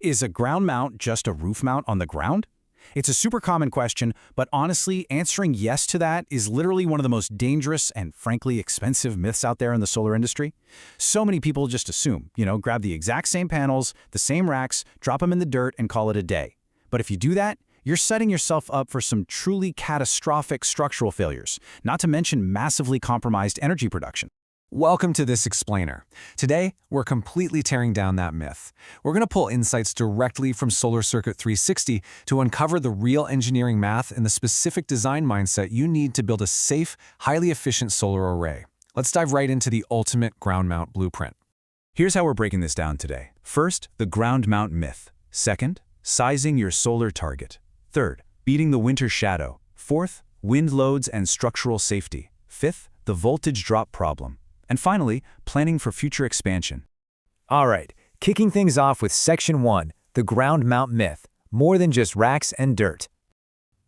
Is a ground mount just a roof mount on the ground? It's a super common question, but honestly, answering yes to that is literally one of the most dangerous and frankly expensive myths out there in the solar industry. So many people just assume, grab the exact same panels, the same racks, drop them in the dirt, and call it a day. But if you do that, you're setting yourself up for some truly catastrophic structural failures, not to mention massively compromised energy production. Welcome to this explainer. Today, we're completely tearing down that myth. We're going to pull insights directly from Solar Circuit 360 to uncover the real engineering math and the specific design mindset you need to build a safe, highly efficient solar array. Let's dive right into the ultimate ground mount blueprint. Here's how we're breaking this down today. First, the ground mount myth. Second, sizing your solar target. Third, beating the winter shadow. Fourth, wind loads and structural safety. Fifth, the voltage drop problem. And finally, planning for future expansion. All right, kicking things off with Section 1, the ground mount myth, more than just racks and dirt.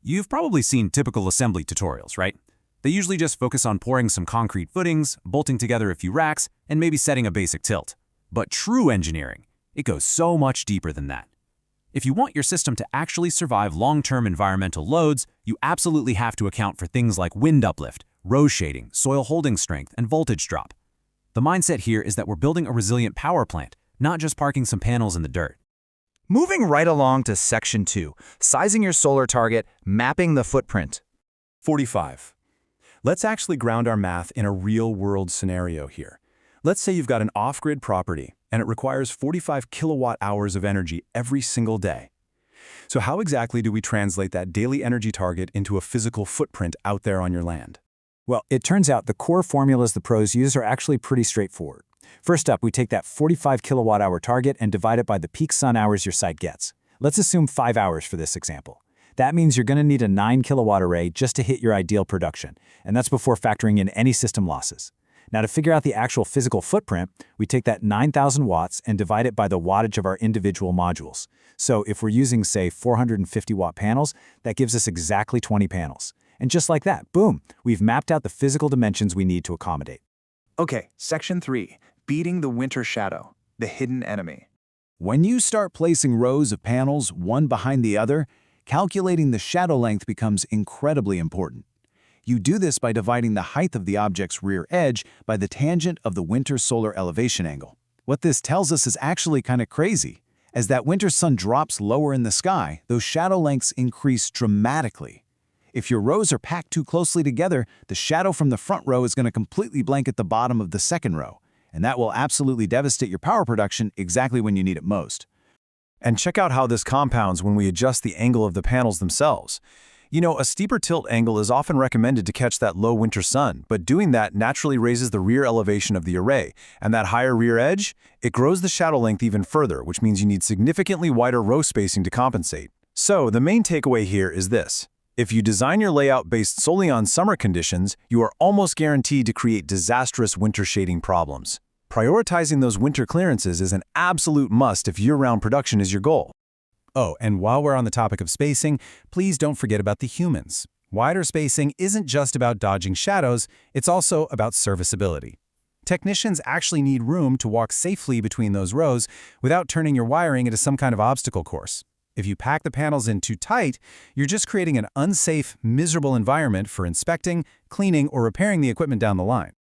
You've probably seen typical assembly tutorials, right? They usually just focus on pouring some concrete footings, bolting together a few racks, and maybe setting a basic tilt. But true engineering, it goes so much deeper than that. If you want your system to actually survive long-term environmental loads, you absolutely have to account for things like wind uplift, row shading, soil holding strength, and voltage drop. The mindset here is that we're building a resilient power plant, not just parking some panels in the dirt. Moving right along to Section 2, sizing your solar target, mapping the footprint. 45. Let's actually ground our math in a real-world scenario here. Let's say you've got an off-grid property, and it requires 45 kilowatt-hours of energy every single day. So how exactly do we translate that daily energy target into a physical footprint out there on your land? Well, it turns out the core formulas the pros use are actually pretty straightforward. First up, we take that 45 kilowatt-hour target and divide it by the peak sun hours your site gets. Let's assume 5 hours for this example. That means you're going to need a 9 kilowatt array just to hit your ideal production, and that's before factoring in any system losses. Now, to figure out the actual physical footprint, we take that 9,000 watts and divide it by the wattage of our individual modules. So if we're using, say, 450 watt panels, that gives us exactly 20 panels. And just like that, boom, we've mapped out the physical dimensions we need to accommodate. Okay, Section 3, beating the winter shadow, the hidden enemy. When you start placing rows of panels one behind the other, calculating the shadow length becomes incredibly important. You do this by dividing the height of the object's rear edge by the tangent of the winter solar elevation angle. What this tells us is actually kind of crazy. As that winter sun drops lower in the sky, those shadow lengths increase dramatically. If your rows are packed too closely together, the shadow from the front row is going to completely blanket the bottom of the second row, and that will absolutely devastate your power production exactly when you need it most. And check out how this compounds when we adjust the angle of the panels themselves. A steeper tilt angle is often recommended to catch that low winter sun, but doing that naturally raises the rear elevation of the array, and that higher rear edge, it grows the shadow length even further, which means you need significantly wider row spacing to compensate. So the main takeaway here is this. If you design your layout based solely on summer conditions, you are almost guaranteed to create disastrous winter shading problems. Prioritizing those winter clearances is an absolute must if year-round production is your goal. Oh, and while we're on the topic of spacing, please don't forget about the humans. Wider spacing isn't just about dodging shadows, it's also about serviceability. Technicians actually need room to walk safely between those rows without turning your wiring into some kind of obstacle course. If you pack the panels in too tight, you're just creating an unsafe, miserable environment for inspecting, cleaning, or repairing the equipment down the line.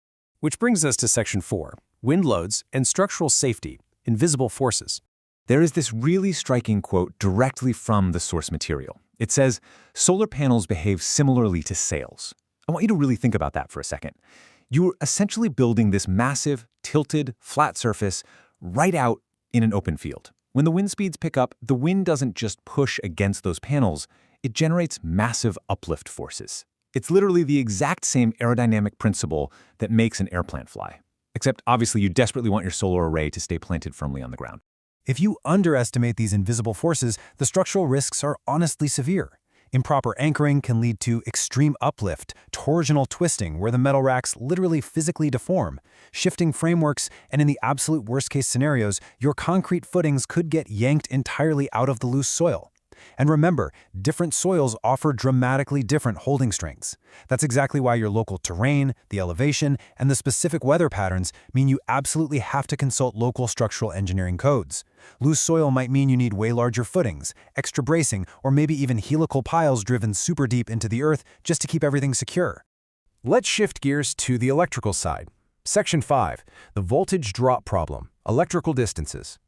Which brings us to Section 4, wind loads and structural safety, invisible forces. There is this really striking quote directly from the source material. It says, solar panels behave similarly to sails. I want you to really think about that for a second. You're essentially building this massive, tilted, flat surface right out in an open field. When the wind speeds pick up, the wind doesn't just push against those panels, it generates massive uplift forces. It's literally the exact same aerodynamic principle that makes an airplane fly. Except obviously you desperately want your solar array to stay planted firmly on the ground. If you underestimate these invisible forces, the structural risks are honestly severe. Improper anchoring can lead to extreme uplift, torsional twisting where the metal racks literally physically deform, shifting frameworks, and in the absolute worst-case scenarios, your concrete footings could get yanked entirely out of the loose soil. And remember, different soils offer dramatically different holding strengths. That's exactly why your local terrain, the elevation, and the specific weather patterns mean you absolutely have to consult local structural engineering codes. Loose soil might mean you need way larger footings, extra bracing, or maybe even helical piles driven super deep into the earth just to keep everything secure. Let's shift gears to the electrical side. Section 5, the voltage drop problem, electrical distances.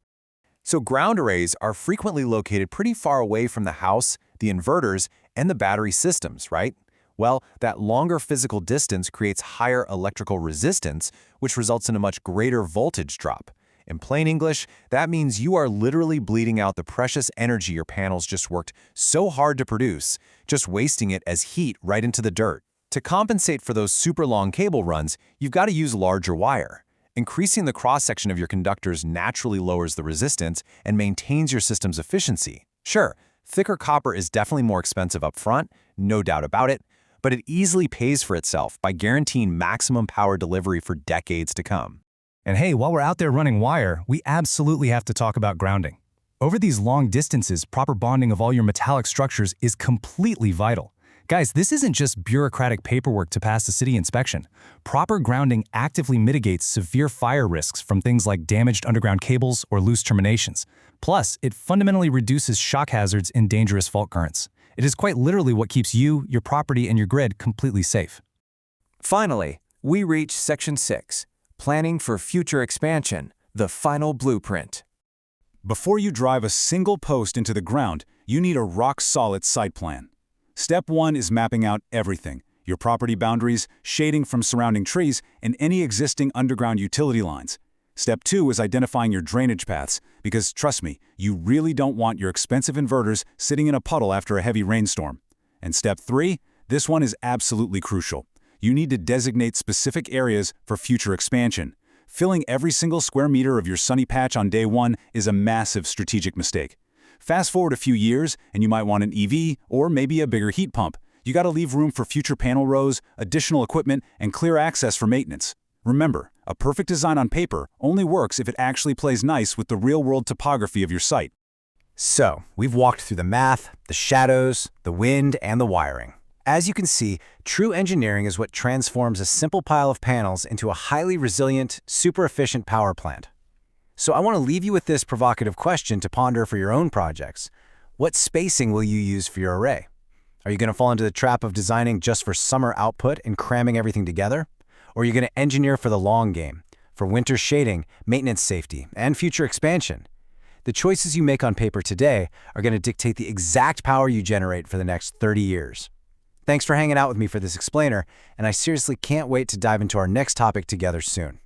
So ground arrays are frequently located pretty far away from the house, the inverters, and the battery systems, right? Well, that longer physical distance creates higher electrical resistance, which results in a much greater voltage drop. In plain English, that means you are literally bleeding out the precious energy your panels just worked so hard to produce, just wasting it as heat right into the dirt. To compensate for those super long cable runs, you've got to use larger wire. Increasing the cross-section of your conductors naturally lowers the resistance and maintains your system's efficiency. Sure, thicker copper is definitely more expensive up front, no doubt about it, but it easily pays for itself by guaranteeing maximum power delivery for decades to come. And hey, while we're out there running wire, we absolutely have to talk about grounding. Over these long distances, proper bonding of all your metallic structures is completely vital. Guys, this isn't just bureaucratic paperwork to pass a city inspection. Proper grounding actively mitigates severe fire risks from things like damaged underground cables or loose terminations. Plus, it fundamentally reduces shock hazards in dangerous fault currents. It is quite literally what keeps you, your property, and your grid completely safe. Finally, we reach Section 6, planning for future expansion, the final blueprint. Before you drive a single post into the ground, you need a rock-solid site plan. Step 1 is mapping out everything: your property boundaries, shading from surrounding trees, and any existing underground utility lines. Step 2 is identifying your drainage paths, because trust me, you really don't want your expensive inverters sitting in a puddle after a heavy rainstorm. And Step 3, this one is absolutely crucial. You need to designate specific areas for future expansion. Filling every single square meter of your sunny patch on day 1 is a massive strategic mistake. Fast forward a few years, and you might want an EV or maybe a bigger heat pump. You got to leave room for future panel rows, additional equipment, and clear access for maintenance. Remember, a perfect design on paper only works if it actually plays nice with the real-world topography of your site. So, we've walked through the math, the shadows, the wind, and the wiring. As you can see, true engineering is what transforms a simple pile of panels into a highly resilient, super efficient power plant. So I want to leave you with this provocative question to ponder for your own projects. What spacing will you use for your array? Are you going to fall into the trap of designing just for summer output and cramming everything together? Or are you going to engineer for the long game, for winter shading, maintenance safety, and future expansion? The choices you make on paper today are going to dictate the exact power you generate for the next 30 years. Thanks for hanging out with me for this explainer, and I seriously can't wait to dive into our next topic together soon.